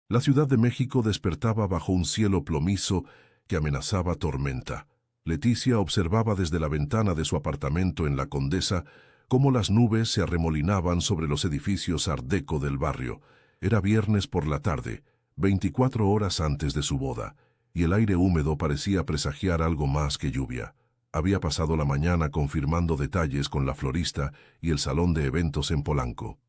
La Ciudad de México despertaba bajo un cielo plomizo que amenazaba tormenta. Leticia observaba desde la ventana de su apartamento en La Condesa cómo las nubes se arremolinaban sobre los edificios art déco del barrio. Era viernes por la tarde, 24 horas antes de su boda, y el aire húmedo parecía presagiar algo más que lluvia. Había pasado la mañana confirmando detalles con la florista y el salón de eventos en Polanco.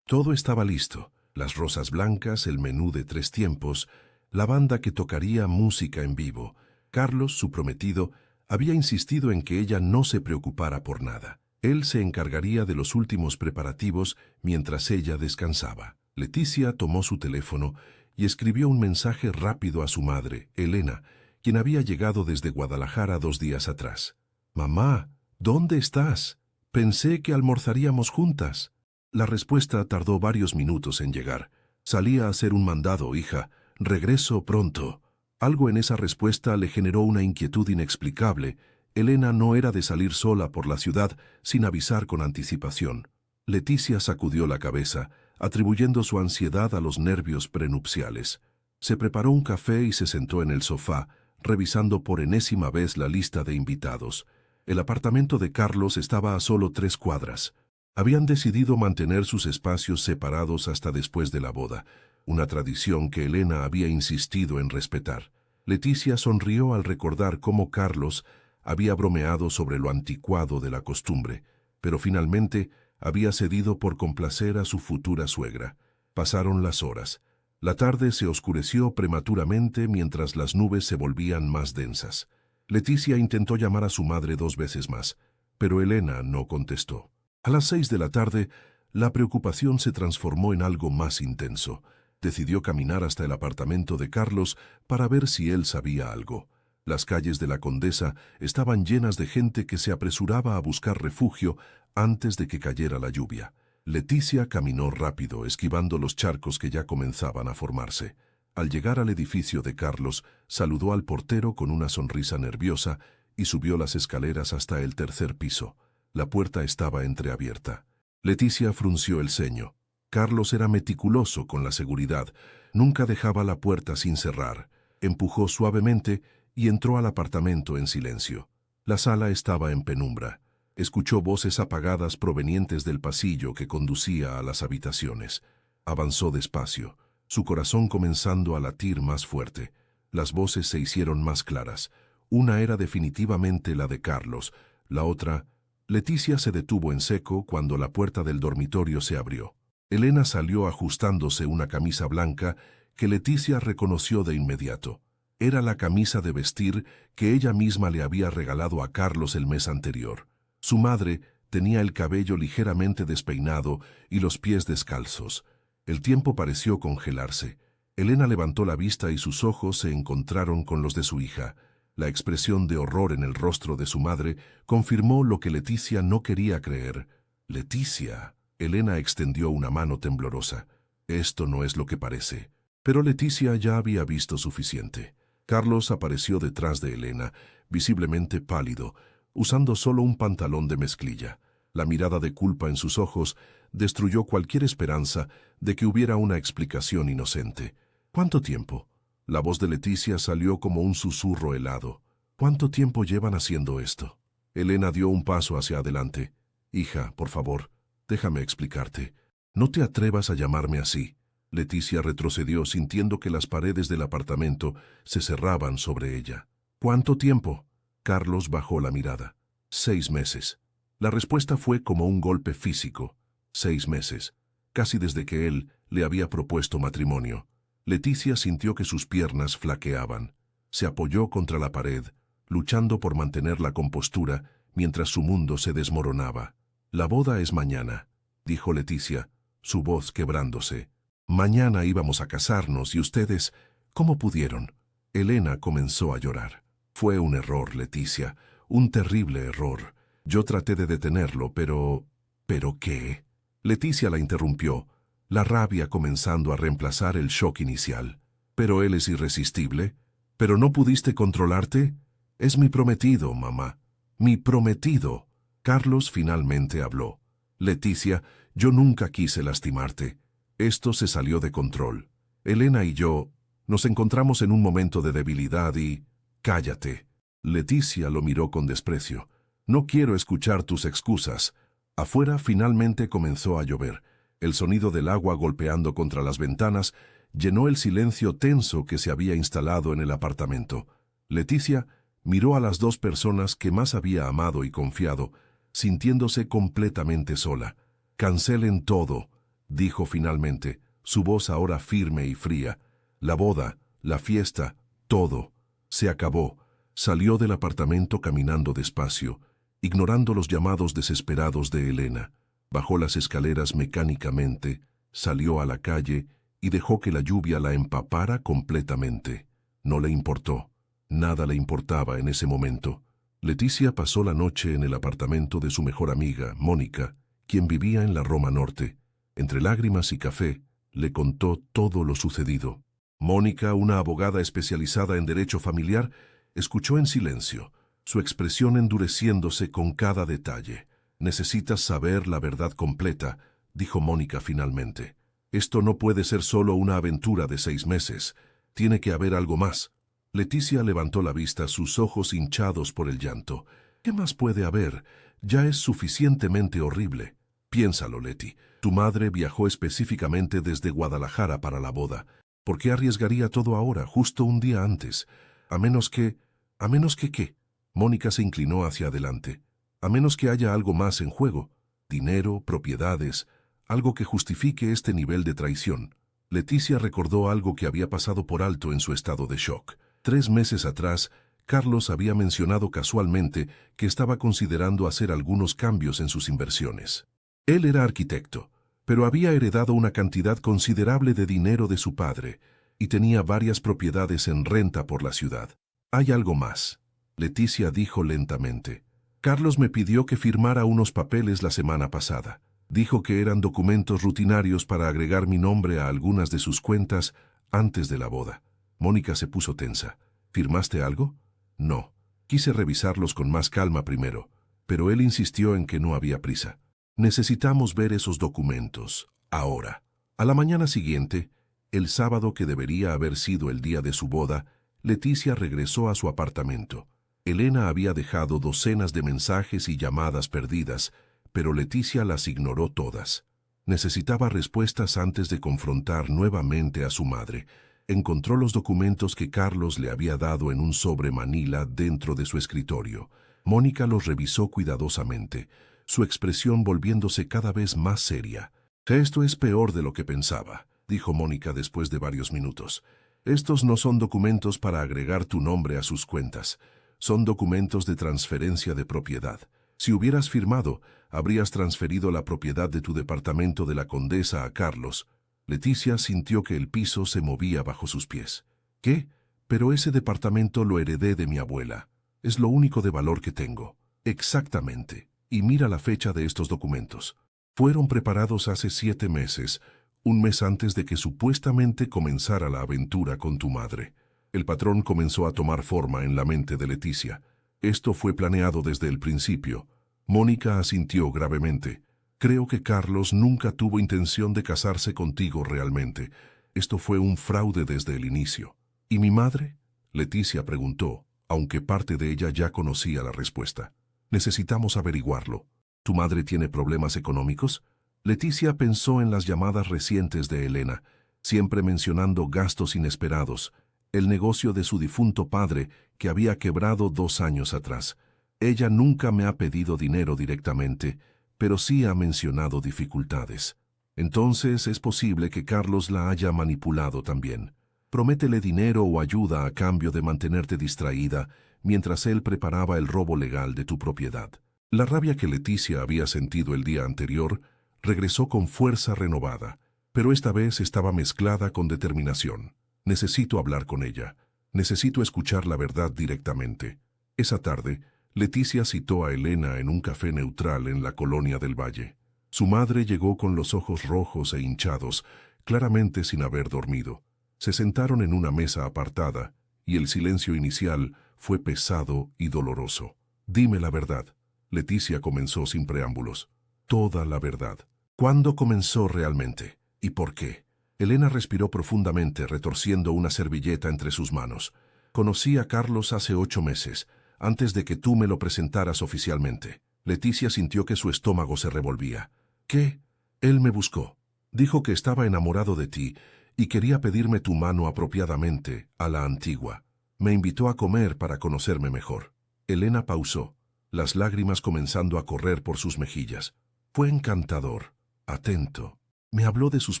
Todo estaba listo: las rosas blancas, el menú de 3 tiempos, la banda que tocaría música en vivo. Carlos, su prometido, había insistido en que ella no se preocupara por nada. Él se encargaría de los últimos preparativos mientras ella descansaba. Leticia tomó su teléfono y escribió un mensaje rápido a su madre, Elena, quien había llegado desde Guadalajara 2 días atrás. «Mamá, ¿dónde estás? Pensé que almorzaríamos juntas». La respuesta tardó varios minutos en llegar. «Salí a hacer un mandado, hija. Regreso pronto». Algo en esa respuesta le generó una inquietud inexplicable. Elena no era de salir sola por la ciudad sin avisar con anticipación. Leticia sacudió la cabeza, atribuyendo su ansiedad a los nervios prenupciales. Se preparó un café y se sentó en el sofá, revisando por enésima vez la lista de invitados. El apartamento de Carlos estaba a solo 3 cuadras. Habían decidido mantener sus espacios separados hasta después de la boda, una tradición que Elena había insistido en respetar. Leticia sonrió al recordar cómo Carlos había bromeado sobre lo anticuado de la costumbre, pero finalmente había cedido por complacer a su futura suegra. Pasaron las horas. La tarde se oscureció prematuramente mientras las nubes se volvían más densas. Leticia intentó llamar a su madre 2 veces más, pero Elena no contestó. A las 6 de la tarde, la preocupación se transformó en algo más intenso. Decidió caminar hasta el apartamento de Carlos para ver si él sabía algo. Las calles de La Condesa estaban llenas de gente que se apresuraba a buscar refugio antes de que cayera la lluvia. Leticia caminó rápido, esquivando los charcos que ya comenzaban a formarse. Al llegar al edificio de Carlos, saludó al portero con una sonrisa nerviosa y subió las escaleras hasta el 3er piso. La puerta estaba entreabierta. Leticia frunció el ceño. Carlos era meticuloso con la seguridad. Nunca dejaba la puerta sin cerrar. Empujó suavemente y entró al apartamento en silencio. La sala estaba en penumbra. Escuchó voces apagadas provenientes del pasillo que conducía a las habitaciones. Avanzó despacio, su corazón comenzando a latir más fuerte. Las voces se hicieron más claras. Una era definitivamente la de Carlos, la otra... Leticia se detuvo en seco cuando la puerta del dormitorio se abrió. Elena salió ajustándose una camisa blanca que Leticia reconoció de inmediato. Era la camisa de vestir que ella misma le había regalado a Carlos el mes anterior. Su madre tenía el cabello ligeramente despeinado y los pies descalzos. El tiempo pareció congelarse. Elena levantó la vista y sus ojos se encontraron con los de su hija. La expresión de horror en el rostro de su madre confirmó lo que Leticia no quería creer. «Leticia». Elena extendió una mano temblorosa. «Esto no es lo que parece». Pero Leticia ya había visto suficiente. Carlos apareció detrás de Elena, visiblemente pálido, usando solo un pantalón de mezclilla. La mirada de culpa en sus ojos destruyó cualquier esperanza de que hubiera una explicación inocente. «¿Cuánto tiempo?». La voz de Leticia salió como un susurro helado. «¿Cuánto tiempo llevan haciendo esto?». Elena dio un paso hacia adelante. «Hija, por favor, déjame explicarte. No te atrevas a llamarme así». Leticia retrocedió sintiendo que las paredes del apartamento se cerraban sobre ella. «¿Cuánto tiempo?». Carlos bajó la mirada. «6 meses». La respuesta fue como un golpe físico. 6 meses, casi desde que él le había propuesto matrimonio. Leticia sintió que sus piernas flaqueaban. Se apoyó contra la pared, luchando por mantener la compostura mientras su mundo se desmoronaba. «La boda es mañana», dijo Leticia, su voz quebrándose. «Mañana íbamos a casarnos y ustedes, ¿cómo pudieron?». Elena comenzó a llorar. «Fue un error, Leticia, un terrible error. Yo traté de detenerlo, pero... ¿Pero qué? Leticia la interrumpió, la rabia comenzando a reemplazar el shock inicial. Pero él es irresistible. ¿Pero no pudiste controlarte? Es mi prometido, mamá. Mi prometido. Carlos finalmente habló. Leticia, yo nunca quise lastimarte. Esto se salió de control. Elena y yo nos encontramos en un momento de debilidad y... Cállate. Leticia lo miró con desprecio. No quiero escuchar tus excusas. Afuera finalmente comenzó a llover. El sonido del agua golpeando contra las ventanas llenó el silencio tenso que se había instalado en el apartamento. Leticia miró a las dos personas que más había amado y confiado, sintiéndose completamente sola. Cancelen todo, dijo finalmente, su voz ahora firme y fría. La boda, la fiesta, todo. Se acabó. Salió del apartamento caminando despacio, ignorando los llamados desesperados de Elena. Bajó las escaleras mecánicamente, salió a la calle y dejó que la lluvia la empapara completamente. No le importó. Nada le importaba en ese momento. Leticia pasó la noche en el apartamento de su mejor amiga, Mónica, quien vivía en la Roma Norte. Entre lágrimas y café, le contó todo lo sucedido. Mónica, una abogada especializada en derecho familiar, escuchó en silencio, su expresión endureciéndose con cada detalle. «Necesitas saber la verdad completa», dijo Mónica finalmente. «Esto no puede ser solo una aventura de 6 meses. Tiene que haber algo más». Leticia levantó la vista, sus ojos hinchados por el llanto. «¿Qué más puede haber? Ya es suficientemente horrible». «Piénsalo, Leti. Tu madre viajó específicamente desde Guadalajara para la boda. ¿Por qué arriesgaría todo ahora, justo un día antes? A menos que... ¿A menos que qué?». Mónica se inclinó hacia adelante. «A menos que haya algo más en juego. Dinero, propiedades, algo que justifique este nivel de traición». Leticia recordó algo que había pasado por alto en su estado de shock. 3 meses atrás, Carlos había mencionado casualmente que estaba considerando hacer algunos cambios en sus inversiones. Él era arquitecto, pero había heredado una cantidad considerable de dinero de su padre y tenía varias propiedades en renta por la ciudad. «Hay algo más», Leticia dijo lentamente. «Carlos me pidió que firmara unos papeles la semana pasada. Dijo que eran documentos rutinarios para agregar mi nombre a algunas de sus cuentas antes de la boda». Mónica se puso tensa. «¿Firmaste algo?». «No. Quise revisarlos con más calma primero, pero él insistió en que no había prisa». «Necesitamos ver esos documentos, ahora». A la mañana siguiente, el sábado que debería haber sido el día de su boda, Leticia regresó a su apartamento. Elena había dejado docenas de mensajes y llamadas perdidas, pero Leticia las ignoró todas. Necesitaba respuestas antes de confrontar nuevamente a su madre. Encontró los documentos que Carlos le había dado en un sobre manila dentro de su escritorio. Mónica los revisó cuidadosamente, su expresión volviéndose cada vez más seria. «Esto es peor de lo que pensaba», dijo Mónica después de varios minutos. «Estos no son documentos para agregar tu nombre a sus cuentas. Son documentos de transferencia de propiedad. Si hubieras firmado, habrías transferido la propiedad de tu departamento de la Condesa a Carlos». Leticia sintió que el piso se movía bajo sus pies. «¿Qué? Pero ese departamento lo heredé de mi abuela. Es lo único de valor que tengo». «Exactamente. Y mira la fecha de estos documentos. Fueron preparados hace 7 meses, un mes antes de que supuestamente comenzara la aventura con tu madre». El patrón comenzó a tomar forma en la mente de Leticia. «Esto fue planeado desde el principio». Mónica asintió gravemente. «Creo que Carlos nunca tuvo intención de casarse contigo realmente. Esto fue un fraude desde el inicio». «¿Y mi madre?», Leticia preguntó, aunque parte de ella ya conocía la respuesta. «Necesitamos averiguarlo. ¿Tu madre tiene problemas económicos?». Leticia pensó en las llamadas recientes de Elena, siempre mencionando gastos inesperados, el negocio de su difunto padre que había quebrado 2 años atrás. «Ella nunca me ha pedido dinero directamente, pero sí ha mencionado dificultades». «Entonces es posible que Carlos la haya manipulado también. Prométele dinero o ayuda a cambio de mantenerte distraída mientras él preparaba el robo legal de tu propiedad». La rabia que Leticia había sentido el día anterior regresó con fuerza renovada, pero esta vez estaba mezclada con determinación. «Necesito hablar con ella. Necesito escuchar la verdad directamente». Esa tarde, Leticia citó a Elena en un café neutral en la colonia del Valle. Su madre llegó con los ojos rojos e hinchados, claramente sin haber dormido. Se sentaron en una mesa apartada, y el silencio inicial fue pesado y doloroso. «Dime la verdad», Leticia comenzó sin preámbulos. «Toda la verdad. ¿Cuándo comenzó realmente? ¿Y por qué?» Elena respiró profundamente, retorciendo una servilleta entre sus manos. «Conocí a Carlos hace 8 meses, antes de que tú me lo presentaras oficialmente». Leticia sintió que su estómago se revolvía. «¿Qué?» «Él me buscó. Dijo que estaba enamorado de ti y quería pedirme tu mano apropiadamente, a la antigua. Me invitó a comer para conocerme mejor». Elena pausó, las lágrimas comenzando a correr por sus mejillas. «Fue encantador, atento. Me habló de sus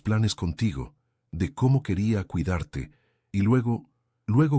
planes contigo, de cómo quería cuidarte, y luego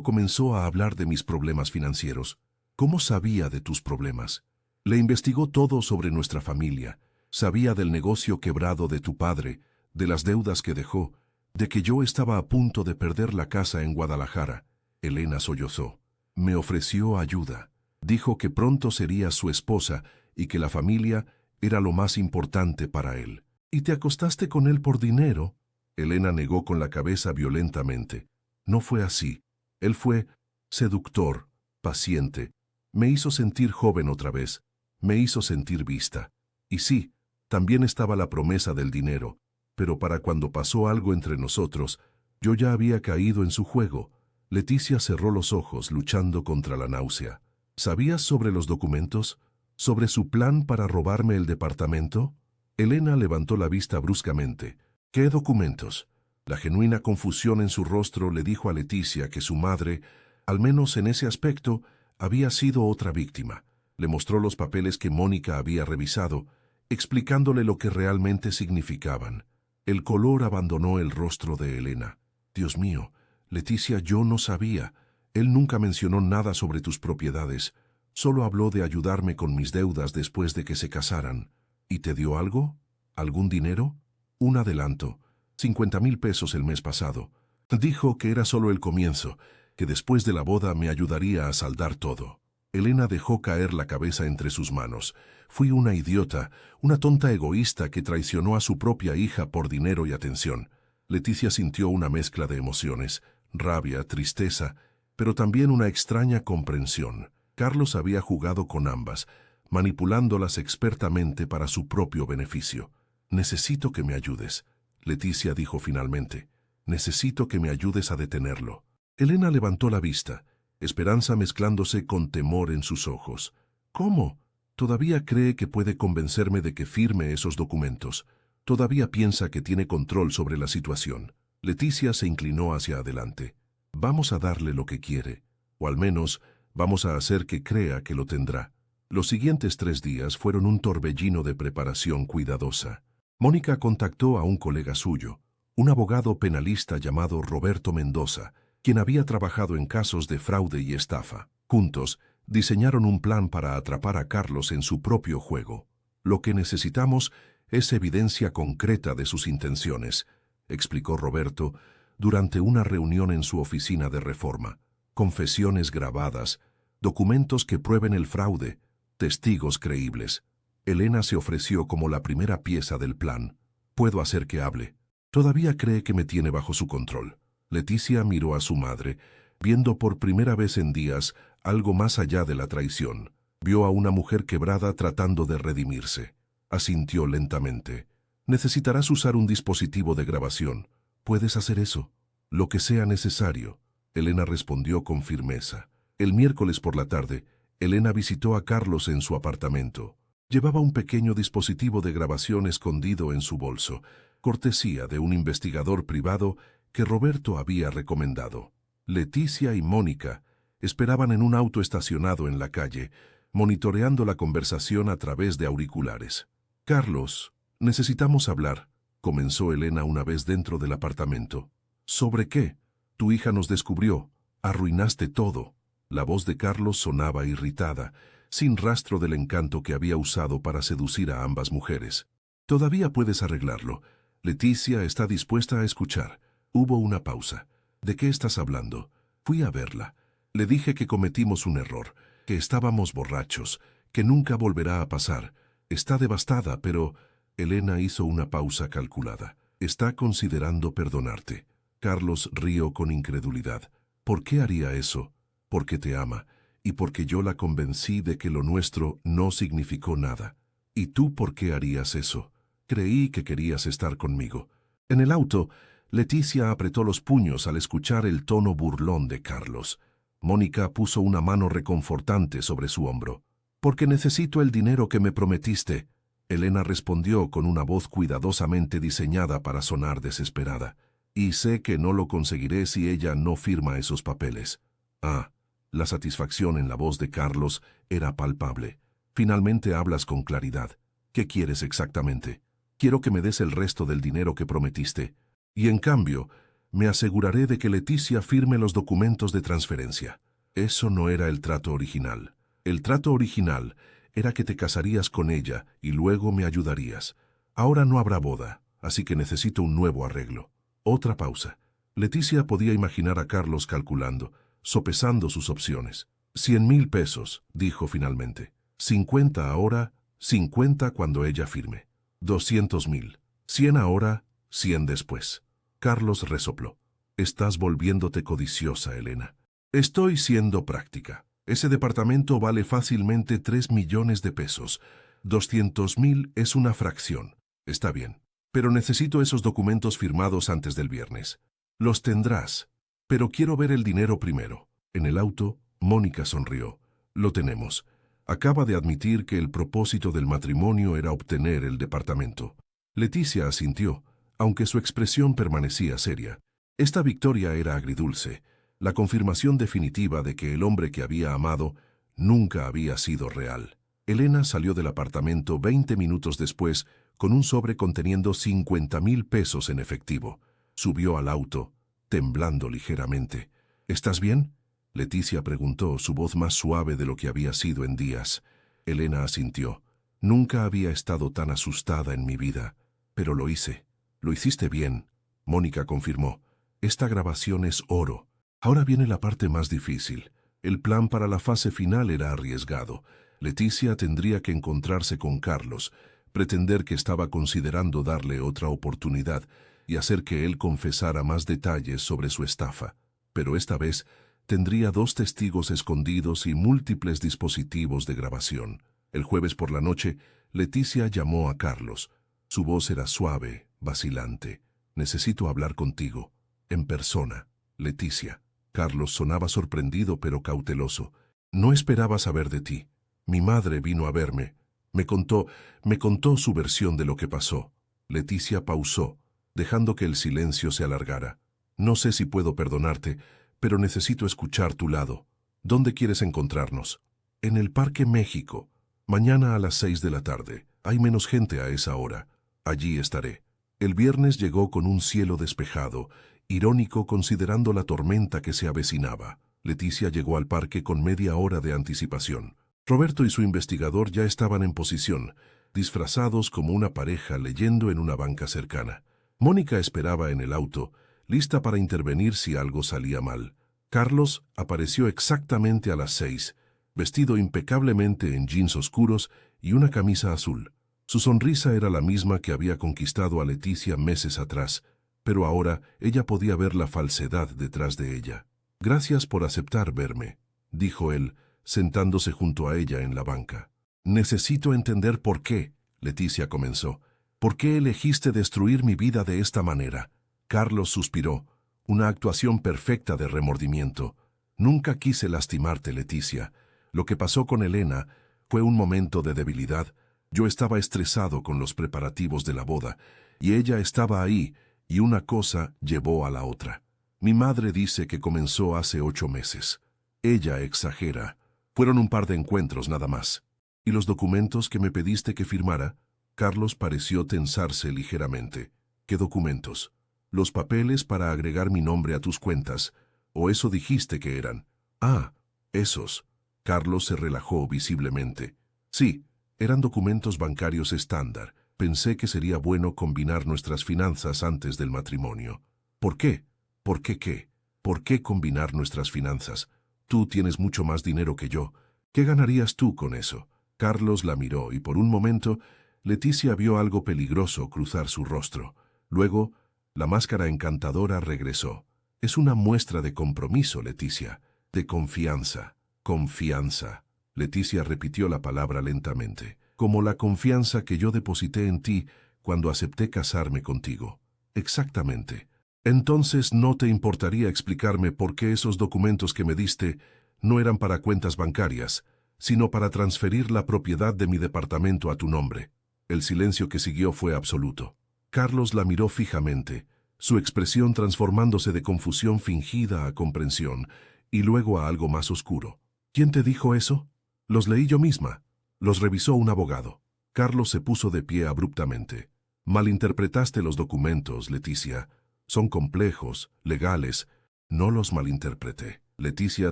comenzó a hablar de mis problemas financieros. ¿Cómo sabía de tus problemas? Le investigó todo sobre nuestra familia. Sabía del negocio quebrado de tu padre, de las deudas que dejó, de que yo estaba a punto de perder la casa en Guadalajara». Elena sollozó. «Me ofreció ayuda. Dijo que pronto sería su esposa y que la familia era lo más importante para él». «¿Y te acostaste con él por dinero?» Elena negó con la cabeza violentamente. «No fue así. Él fue seductor, paciente. Me hizo sentir joven otra vez. Me hizo sentir vista. Y sí, también estaba la promesa del dinero. Pero para cuando pasó algo entre nosotros, yo ya había caído en su juego». Leticia cerró los ojos, luchando contra la náusea. «¿Sabías sobre los documentos? ¿Sobre su plan para robarme el departamento?» Elena levantó la vista bruscamente. «¿Qué documentos?» La genuina confusión en su rostro le dijo a Leticia que su madre, al menos en ese aspecto, había sido otra víctima. Le mostró los papeles que Mónica había revisado, explicándole lo que realmente significaban. El color abandonó el rostro de Elena. «Dios mío, Leticia, yo no sabía. Él nunca mencionó nada sobre tus propiedades. Solo habló de ayudarme con mis deudas después de que se casaran. ¿Y te dio algo? ¿Algún dinero?» «Un adelanto. 50,000 pesos el mes pasado. Dijo que era solo el comienzo, que después de la boda me ayudaría a saldar todo». Elena dejó caer la cabeza entre sus manos. «Fui una idiota, una tonta egoísta que traicionó a su propia hija por dinero y atención». Leticia sintió una mezcla de emociones, rabia, tristeza, pero también una extraña comprensión. Carlos había jugado con ambas, manipulándolas expertamente para su propio beneficio. «Necesito que me ayudes», Leticia dijo finalmente. «Necesito que me ayudes a detenerlo». Elena levantó la vista, esperanza mezclándose con temor en sus ojos. «¿Cómo? Todavía cree que puede convencerme de que firme esos documentos. Todavía piensa que tiene control sobre la situación». Leticia se inclinó hacia adelante. «Vamos a darle lo que quiere, o al menos vamos a hacer que crea que lo tendrá». Los siguientes 3 días fueron un torbellino de preparación cuidadosa. Mónica contactó a un colega suyo, un abogado penalista llamado Roberto Mendoza, quien había trabajado en casos de fraude y estafa. Juntos, diseñaron un plan para atrapar a Carlos en su propio juego. «Lo que necesitamos es evidencia concreta de sus intenciones», explicó Roberto durante una reunión en su oficina de Reforma. «Confesiones grabadas, documentos que prueben el fraude, testigos creíbles». Elena se ofreció como la primera pieza del plan. «Puedo hacer que hable. Todavía cree que me tiene bajo su control». Leticia miró a su madre, viendo por primera vez en días algo más allá de la traición. Vio a una mujer quebrada tratando de redimirse. Asintió lentamente. «Necesitarás usar un dispositivo de grabación. ¿Puedes hacer eso?» «Lo que sea necesario», Elena respondió con firmeza. El miércoles por la tarde, Elena visitó a Carlos en su apartamento. Llevaba un pequeño dispositivo de grabación escondido en su bolso, cortesía de un investigador privado que Roberto había recomendado. Leticia y Mónica esperaban en un auto estacionado en la calle, monitoreando la conversación a través de auriculares. «Carlos, necesitamos hablar», comenzó Elena una vez dentro del apartamento. «¿Sobre qué? Tu hija nos descubrió. Arruinaste todo». La voz de Carlos sonaba irritada, sin rastro del encanto que había usado para seducir a ambas mujeres. «Todavía puedes arreglarlo. Leticia está dispuesta a escuchar». Hubo una pausa. «¿De qué estás hablando?» «Fui a verla. Le dije que cometimos un error, que estábamos borrachos, que nunca volverá a pasar. Está devastada, pero... Elena hizo una pausa calculada. Está considerando perdonarte. Carlos rió con incredulidad. ¿Por qué haría eso? Porque te ama, y porque yo la convencí de que lo nuestro no significó nada. ¿Y tú por qué harías eso? Creí que querías estar conmigo. En el auto, Leticia apretó los puños al escuchar el tono burlón de Carlos. Mónica puso una mano reconfortante sobre su hombro. «Porque necesito el dinero que me prometiste», Elena respondió con una voz cuidadosamente diseñada para sonar desesperada. «Y sé que no lo conseguiré si ella no firma esos papeles». Ah, la satisfacción en la voz de Carlos era palpable. «Finalmente hablas con claridad. ¿Qué quieres exactamente?» «Quiero que me des el resto del dinero que prometiste. Y en cambio, me aseguraré de que Leticia firme los documentos de transferencia». Eso no era el trato original. El trato original era que te casarías con ella y luego me ayudarías. Ahora no habrá boda, así que necesito un nuevo arreglo. Otra pausa. Leticia podía imaginar a Carlos calculando, sopesando sus opciones. 100.000 pesos, dijo finalmente. 50 ahora, 50 cuando ella firme. 200.000. 100 ahora, 100 después. Carlos resopló. Estás volviéndote codiciosa, Elena. Estoy siendo práctica. Ese departamento vale fácilmente 3 millones de pesos. 200.000 es una fracción. Está bien. Pero necesito esos documentos firmados antes del viernes. Los tendrás. Pero quiero ver el dinero primero. En el auto, Mónica sonrió. Lo tenemos. Acaba de admitir que el propósito del matrimonio era obtener el departamento. Leticia asintió, aunque su expresión permanecía seria. Esta victoria era agridulce, la confirmación definitiva de que el hombre que había amado nunca había sido real. Elena salió del apartamento 20 minutos después con un sobre conteniendo 50.000 pesos en efectivo. Subió al auto, temblando ligeramente. «¿Estás bien?», Leticia preguntó, su voz más suave de lo que había sido en días. Elena asintió. «Nunca había estado tan asustada en mi vida, pero lo hice». «Lo hiciste bien», Mónica confirmó. «Esta grabación es oro. Ahora viene la parte más difícil. El plan para la fase final era arriesgado. Leticia tendría que encontrarse con Carlos, pretender que estaba considerando darle otra oportunidad y hacer que él confesara más detalles sobre su estafa. Pero esta vez tendría 2 testigos escondidos y múltiples dispositivos de grabación. El jueves por la noche, Leticia llamó a Carlos. Su voz era suave, vacilante. «Necesito hablar contigo. En persona. Leticia». Carlos sonaba sorprendido pero cauteloso. «No esperaba saber de ti. Mi madre vino a verme. Me contó su versión de lo que pasó». Leticia pausó, dejando que el silencio se alargara. «No sé si puedo perdonarte, pero necesito escuchar tu lado. ¿Dónde quieres encontrarnos?» «En el Parque México. Mañana a las 6 de la tarde. Hay menos gente a esa hora. Allí estaré». El viernes llegó con un cielo despejado, irónico considerando la tormenta que se avecinaba. Leticia llegó al parque con media hora de anticipación. Roberto y su investigador ya estaban en posición, disfrazados como una pareja leyendo en una banca cercana. Mónica esperaba en el auto, lista para intervenir si algo salía mal. Carlos apareció exactamente a las 6, vestido impecablemente en jeans oscuros y una camisa azul. Su sonrisa era la misma que había conquistado a Leticia meses atrás, pero ahora ella podía ver la falsedad detrás de ella. «Gracias por aceptar verme», dijo él, sentándose junto a ella en la banca. «Necesito entender por qué», Leticia comenzó. «¿Por qué elegiste destruir mi vida de esta manera?». Carlos suspiró, una actuación perfecta de remordimiento. «Nunca quise lastimarte, Leticia. Lo que pasó con Elena fue un momento de debilidad. Yo estaba estresado con los preparativos de la boda, y ella estaba ahí, y una cosa llevó a la otra. Mi madre dice que comenzó hace 8 meses. Ella exagera. Fueron un par de encuentros nada más. ¿Y los documentos que me pediste que firmara?». Carlos pareció tensarse ligeramente. «¿Qué documentos?». «Los papeles para agregar mi nombre a tus cuentas. ¿O eso dijiste que eran?». «Ah, esos». Carlos se relajó visiblemente. «Sí, eran documentos bancarios estándar. Pensé que sería bueno combinar nuestras finanzas antes del matrimonio». «¿Por qué?». «¿Por qué qué? ¿Por qué combinar nuestras finanzas? Tú tienes mucho más dinero que yo. ¿Qué ganarías tú con eso? Carlos la miró y por un momento Leticia vio algo peligroso cruzar su rostro. Luego, la máscara encantadora regresó. Es una muestra de compromiso, Leticia, de confianza. Confianza. Leticia repitió la palabra lentamente, como la confianza que yo deposité en ti cuando acepté casarme contigo. Exactamente. Entonces, ¿no te importaría explicarme por qué esos documentos que me diste no eran para cuentas bancarias, sino para transferir la propiedad de mi departamento a tu nombre? El silencio que siguió fue absoluto. Carlos la miró fijamente, su expresión transformándose de confusión fingida a comprensión, y luego a algo más oscuro. ¿Quién te dijo eso? Los leí yo misma. Los revisó un abogado. Carlos se puso de pie abruptamente. Malinterpretaste los documentos, Leticia. Son complejos, legales. No los malinterpreté. Leticia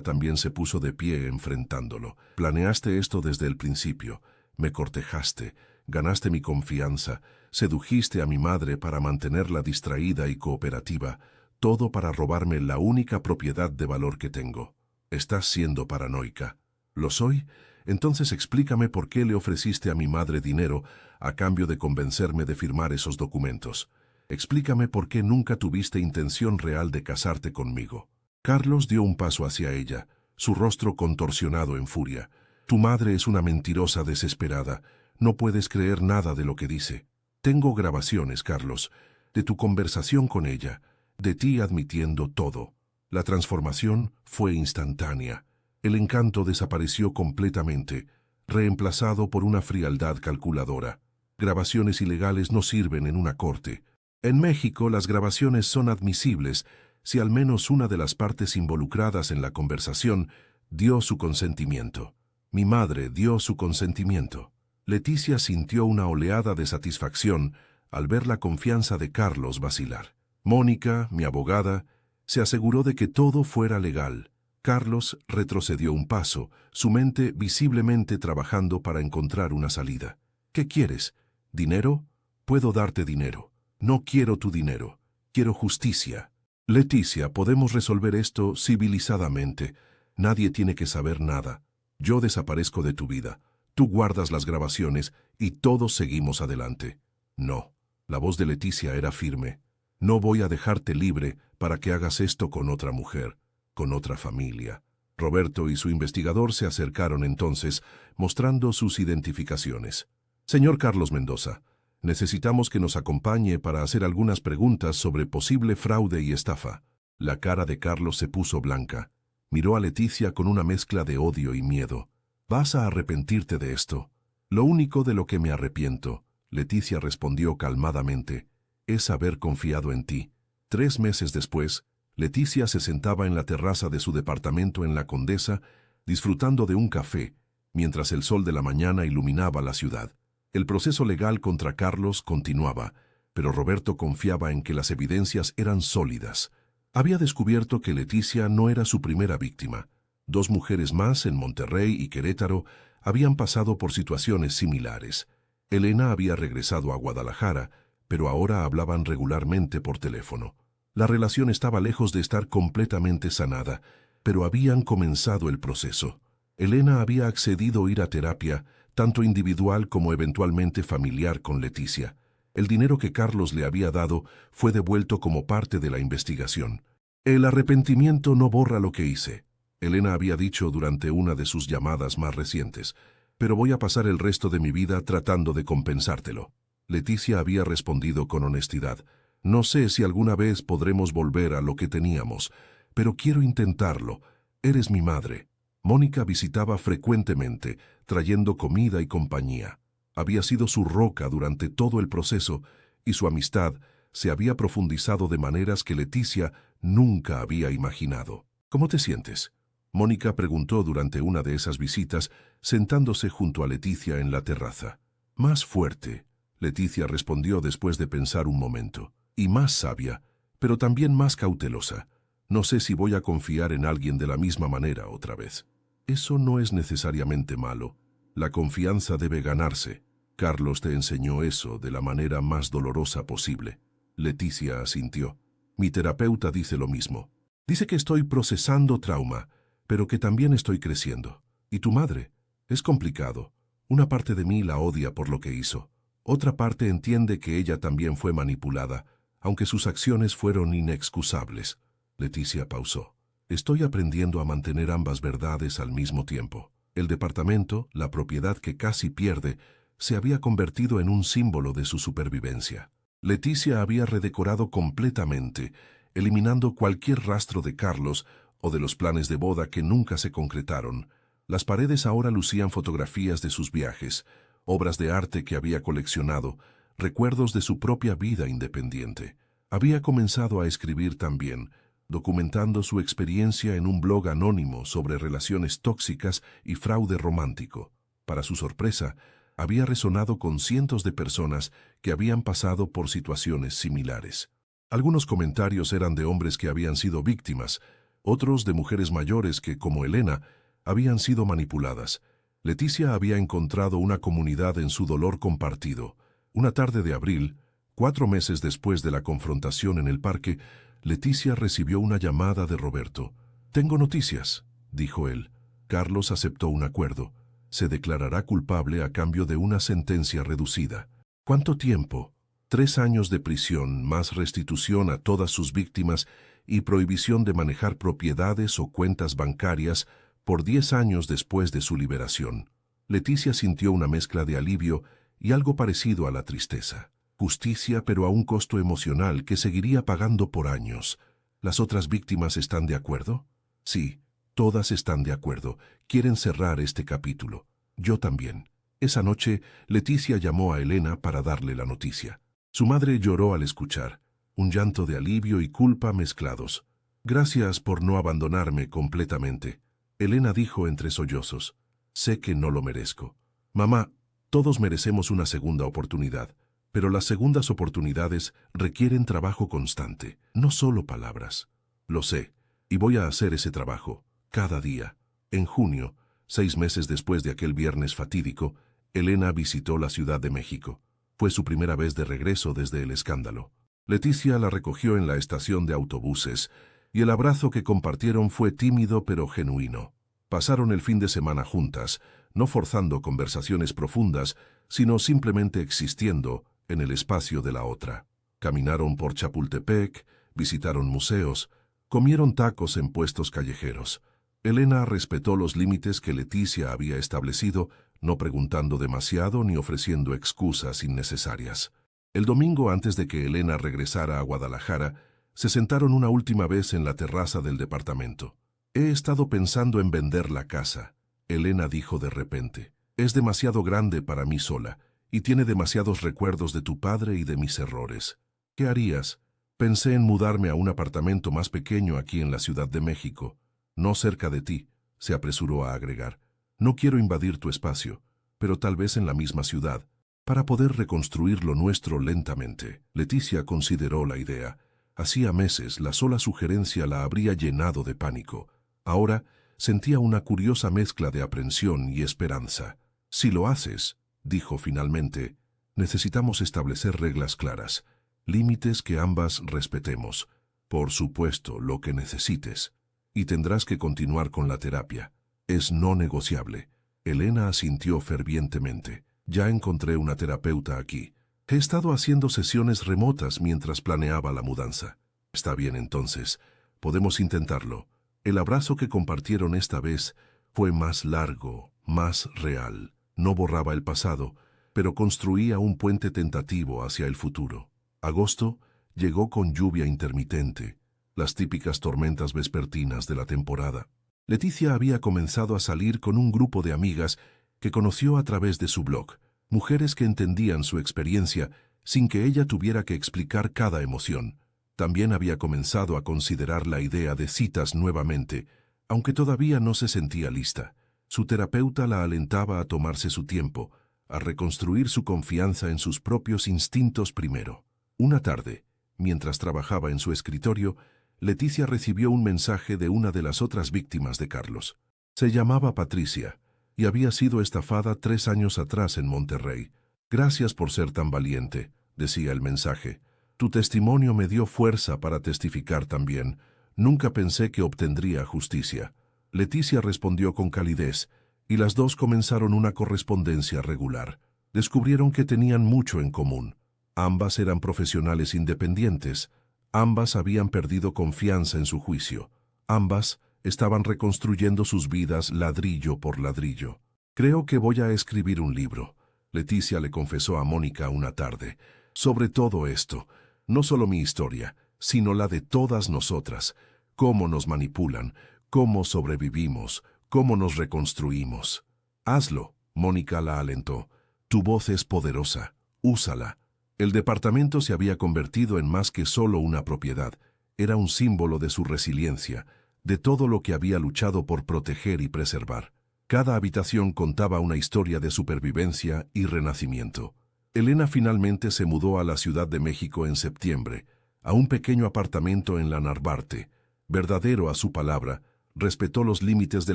también se puso de pie enfrentándolo. Planeaste esto desde el principio. Me cortejaste, ganaste mi confianza, sedujiste a mi madre para mantenerla distraída y cooperativa, todo para robarme la única propiedad de valor que tengo. Estás siendo paranoica. ¿Lo soy? Entonces explícame por qué le ofreciste a mi madre dinero a cambio de convencerme de firmar esos documentos. Explícame por qué nunca tuviste intención real de casarte conmigo. Carlos dio un paso hacia ella, su rostro contorsionado en furia. Tu madre es una mentirosa desesperada. No puedes creer nada de lo que dice. Tengo grabaciones, Carlos, de tu conversación con ella, de ti admitiendo todo. La transformación fue instantánea. El encanto desapareció completamente, reemplazado por una frialdad calculadora. Grabaciones ilegales no sirven en una corte. En México, las grabaciones son admisibles si al menos una de las partes involucradas en la conversación dio su consentimiento. Mi madre dio su consentimiento. Leticia sintió una oleada de satisfacción al ver la confianza de Carlos vacilar. Mónica, mi abogada, se aseguró de que todo fuera legal. Carlos retrocedió un paso, su mente visiblemente trabajando para encontrar una salida. ¿Qué quieres? ¿Dinero? Puedo darte dinero. No quiero tu dinero. Quiero justicia. Leticia, podemos resolver esto civilizadamente. Nadie tiene que saber nada. Yo desaparezco de tu vida. Tú guardas las grabaciones y todos seguimos adelante. No. La voz de Leticia era firme. No voy a dejarte libre para que hagas esto con otra mujer, con otra familia. Roberto y su investigador se acercaron entonces, mostrando sus identificaciones. Señor Carlos Mendoza, necesitamos que nos acompañe para hacer algunas preguntas sobre posible fraude y estafa. La cara de Carlos se puso blanca. Miró a Leticia con una mezcla de odio y miedo. Vas a arrepentirte de esto. Lo único de lo que me arrepiento, Leticia respondió calmadamente, es haber confiado en ti. 3 meses después, Leticia se sentaba en la terraza de su departamento en La Condesa, disfrutando de un café, mientras el sol de la mañana iluminaba la ciudad. El proceso legal contra Carlos continuaba, pero Roberto confiaba en que las evidencias eran sólidas. Había descubierto que Leticia no era su primera víctima. 2 mujeres más en Monterrey y Querétaro habían pasado por situaciones similares. Elena había regresado a Guadalajara, pero ahora hablaban regularmente por teléfono. La relación estaba lejos de estar completamente sanada, pero habían comenzado el proceso. Elena había accedido a ir a terapia, tanto individual como eventualmente familiar con Leticia. El dinero que Carlos le había dado fue devuelto como parte de la investigación. El arrepentimiento no borra lo que hice. Elena había dicho durante una de sus llamadas más recientes, pero voy a pasar el resto de mi vida tratando de compensártelo. Leticia había respondido con honestidad. No sé si alguna vez podremos volver a lo que teníamos, pero quiero intentarlo. Eres mi madre. Mónica visitaba frecuentemente, trayendo comida y compañía. Había sido su roca durante todo el proceso y su amistad se había profundizado de maneras que Leticia nunca había imaginado. ¿Cómo te sientes? Mónica preguntó durante una de esas visitas, sentándose junto a Leticia en la terraza. Más fuerte, Leticia respondió después de pensar un momento. Y más sabia, pero también más cautelosa. No sé si voy a confiar en alguien de la misma manera otra vez. Eso no es necesariamente malo. La confianza debe ganarse. Carlos te enseñó eso de la manera más dolorosa posible. Leticia asintió. Mi terapeuta dice lo mismo. Dice que estoy procesando trauma, pero que también estoy creciendo. ¿Y tu madre? Es complicado. Una parte de mí la odia por lo que hizo. Otra parte entiende que ella también fue manipulada, aunque sus acciones fueron inexcusables. Leticia pausó. Estoy aprendiendo a mantener ambas verdades al mismo tiempo. El departamento, la propiedad que casi pierde, se había convertido en un símbolo de su supervivencia. Leticia había redecorado completamente, eliminando cualquier rastro de Carlos o de los planes de boda que nunca se concretaron. Las paredes ahora lucían fotografías de sus viajes, obras de arte que había coleccionado, recuerdos de su propia vida independiente. Había comenzado a escribir también, documentando su experiencia en un blog anónimo sobre relaciones tóxicas y fraude romántico. Para su sorpresa, había resonado con cientos de personas que habían pasado por situaciones similares. Algunos comentarios eran de hombres que habían sido víctimas, otros de mujeres mayores que, como Elena, habían sido manipuladas. Leticia había encontrado una comunidad en su dolor compartido. Una tarde de abril, 4 meses después de la confrontación en el parque, Leticia recibió una llamada de Roberto. «Tengo noticias», dijo él. Carlos aceptó un acuerdo. Se declarará culpable a cambio de una sentencia reducida. ¿Cuánto tiempo? 3 años de prisión, más restitución a todas sus víctimas y prohibición de manejar propiedades o cuentas bancarias por 10 años después de su liberación. Leticia sintió una mezcla de alivio y algo parecido a la tristeza. Justicia, pero a un costo emocional que seguiría pagando por años. ¿Las otras víctimas están de acuerdo? Sí, todas están de acuerdo. Quieren cerrar este capítulo. Yo también. Esa noche, Leticia llamó a Elena para darle la noticia. Su madre lloró al escuchar, un llanto de alivio y culpa mezclados. «Gracias por no abandonarme completamente», Elena dijo entre sollozos. «Sé que no lo merezco. Mamá, todos merecemos una segunda oportunidad. Pero las segundas oportunidades requieren trabajo constante, no solo palabras. Lo sé, y voy a hacer ese trabajo, cada día». En junio, 6 meses después de aquel viernes fatídico, Elena visitó la Ciudad de México. Fue su primera vez de regreso desde el escándalo. Leticia la recogió en la estación de autobuses, y el abrazo que compartieron fue tímido pero genuino. Pasaron el fin de semana juntas, no forzando conversaciones profundas, sino simplemente existiendo en el espacio de la otra. Caminaron por Chapultepec, visitaron museos, comieron tacos en puestos callejeros. Elena respetó los límites que Leticia había establecido, no preguntando demasiado ni ofreciendo excusas innecesarias. El domingo antes de que Elena regresara a Guadalajara, se sentaron una última vez en la terraza del departamento. «He estado pensando en vender la casa», Elena dijo de repente. «Es demasiado grande para mí sola, y tiene demasiados recuerdos de tu padre y de mis errores. ¿Qué harías?» «Pensé en mudarme a un apartamento más pequeño aquí en la Ciudad de México. No cerca de ti», se apresuró a agregar. «No quiero invadir tu espacio, pero tal vez en la misma ciudad, para poder reconstruir lo nuestro lentamente». Leticia consideró la idea. Hacía meses la sola sugerencia la habría llenado de pánico. Ahora sentía una curiosa mezcla de aprensión y esperanza. «Si lo haces», dijo finalmente, «necesitamos establecer reglas claras, límites que ambas respetemos. Por supuesto, lo que necesites. Y tendrás que continuar con la terapia. Es no negociable». Elena asintió fervientemente. «Ya encontré una terapeuta aquí. He estado haciendo sesiones remotas mientras planeaba la mudanza». «Está bien entonces. Podemos intentarlo». El abrazo que compartieron esta vez fue más largo, más real. No borraba el pasado, pero construía un puente tentativo hacia el futuro. Agosto llegó con lluvia intermitente, las típicas tormentas vespertinas de la temporada. Leticia había comenzado a salir con un grupo de amigas que conoció a través de su blog, mujeres que entendían su experiencia sin que ella tuviera que explicar cada emoción. También había comenzado a considerar la idea de citas nuevamente, aunque todavía no se sentía lista. Su terapeuta la alentaba a tomarse su tiempo, a reconstruir su confianza en sus propios instintos primero. Una tarde, mientras trabajaba en su escritorio, Leticia recibió un mensaje de una de las otras víctimas de Carlos. Se llamaba Patricia, y había sido estafada 3 años atrás en Monterrey. «Gracias por ser tan valiente», decía el mensaje. «Tu testimonio me dio fuerza para testificar también. Nunca pensé que obtendría justicia». Leticia respondió con calidez. y las dos comenzaron una correspondencia regular. Descubrieron que tenían mucho en común. Ambas eran profesionales independientes. Ambas habían perdido confianza en su juicio. Ambas estaban reconstruyendo sus vidas ladrillo por ladrillo. «Creo que voy a escribir un libro», Leticia le confesó a Mónica una tarde. «Sobre todo esto, no solo mi historia, sino la de todas nosotras. Cómo nos manipulan, cómo sobrevivimos, cómo nos reconstruimos». «Hazlo», Mónica la alentó. «Tu voz es poderosa. Úsala». El departamento se había convertido en más que solo una propiedad. Era un símbolo de su resiliencia, de todo lo que había luchado por proteger y preservar. Cada habitación contaba una historia de supervivencia y renacimiento. Elena finalmente se mudó a la Ciudad de México en septiembre, a un pequeño apartamento en la Narvarte. Verdadero a su palabra, respetó los límites de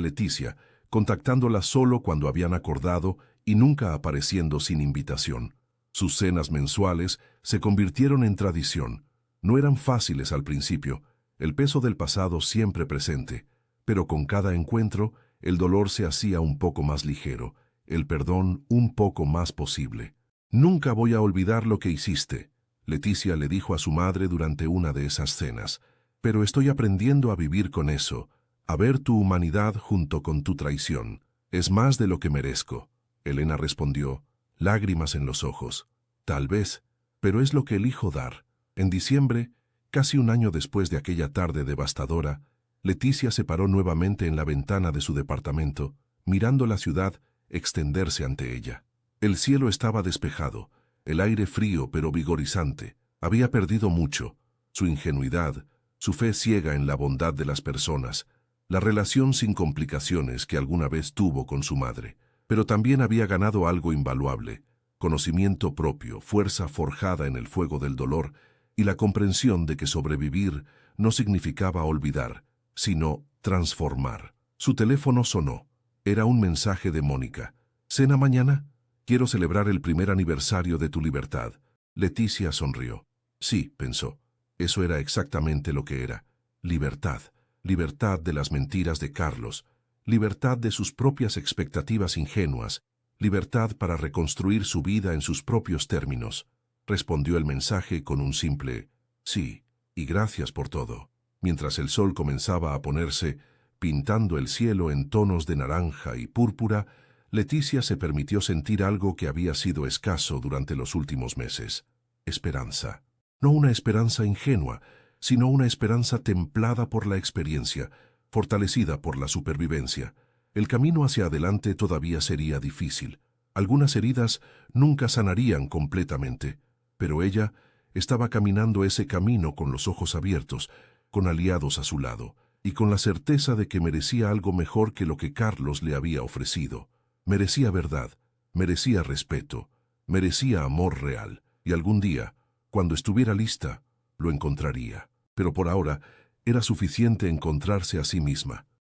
Leticia, contactándola solo cuando habían acordado y nunca apareciendo sin invitación. Sus cenas mensuales se convirtieron en tradición. No eran fáciles al principio, el peso del pasado siempre presente, pero con cada encuentro el dolor se hacía un poco más ligero, el perdón un poco más posible. «Nunca voy a olvidar lo que hiciste», Leticia le dijo a su madre durante una de esas cenas, «pero estoy aprendiendo a vivir con eso, a ver tu humanidad junto con tu traición. Es más de lo que merezco». Elena respondió, lágrimas en los ojos. «Tal vez, pero es lo que elijo dar». En diciembre, casi un año después de aquella tarde devastadora, Leticia se paró nuevamente en la ventana de su departamento, mirando la ciudad extenderse ante ella. El cielo estaba despejado, el aire frío pero vigorizante. Había perdido mucho: su ingenuidad, su fe ciega en la bondad de las personas, la relación sin complicaciones que alguna vez tuvo con su madre. Pero también había ganado algo invaluable: conocimiento propio, fuerza forjada en el fuego del dolor y la comprensión de que sobrevivir no significaba olvidar, sino transformar. Su teléfono sonó. Era un mensaje de Mónica. «¿Cena mañana? Quiero celebrar el primer aniversario de tu libertad». Leticia sonrió. Sí, pensó. Eso era exactamente lo que era. Libertad. Libertad de las mentiras de Carlos. Libertad de sus propias expectativas ingenuas. Libertad para reconstruir su vida en sus propios términos. Respondió el mensaje con un simple «sí» y «gracias por todo». Mientras el sol comenzaba a ponerse, pintando el cielo en tonos de naranja y púrpura, Leticia se permitió sentir algo que había sido escaso durante los últimos meses: esperanza. No una esperanza ingenua, sino una esperanza templada por la experiencia, fortalecida por la supervivencia. El camino hacia adelante todavía sería difícil. Algunas heridas nunca sanarían completamente, pero ella estaba caminando ese camino con los ojos abiertos, con aliados a su lado, y con la certeza de que merecía algo mejor que lo que Carlos le había ofrecido. Merecía verdad, merecía respeto, merecía amor real, y algún día, cuando estuviera lista, lo encontraría. Pero por ahora era suficiente encontrarse a sí misma.